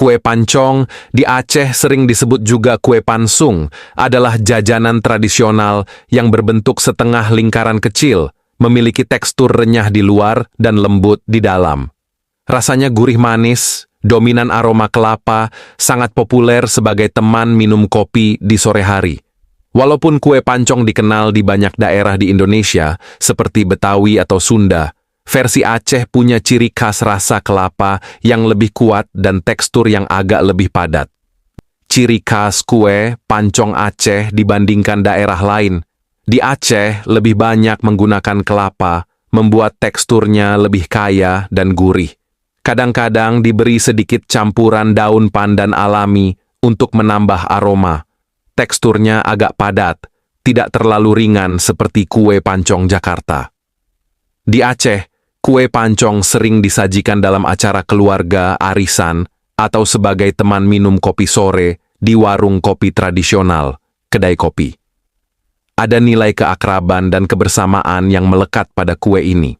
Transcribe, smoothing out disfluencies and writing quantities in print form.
Kue pancong, di Aceh sering disebut juga kue pansung, adalah jajanan tradisional yang berbentuk setengah lingkaran kecil, memiliki tekstur renyah di luar dan lembut di dalam. Rasanya gurih manis, dominan aroma kelapa, sangat populer sebagai teman minum kopi di sore hari. Walaupun kue pancong dikenal di banyak daerah di Indonesia, seperti Betawi atau Sunda, versi Aceh punya ciri khas rasa kelapa yang lebih kuat dan tekstur yang agak lebih padat. Ciri khas kue pancong Aceh dibandingkan daerah lain. Di Aceh lebih banyak menggunakan kelapa, membuat teksturnya lebih kaya dan gurih. Kadang-kadang diberi sedikit campuran daun pandan alami untuk menambah aroma. Teksturnya agak padat, tidak terlalu ringan seperti kue pancong Jakarta. Di Aceh, kue pancong sering disajikan dalam acara keluarga, arisan, atau sebagai teman minum kopi sore di warung kopi tradisional, kedai kopi. Ada nilai keakraban dan kebersamaan yang melekat pada kue ini.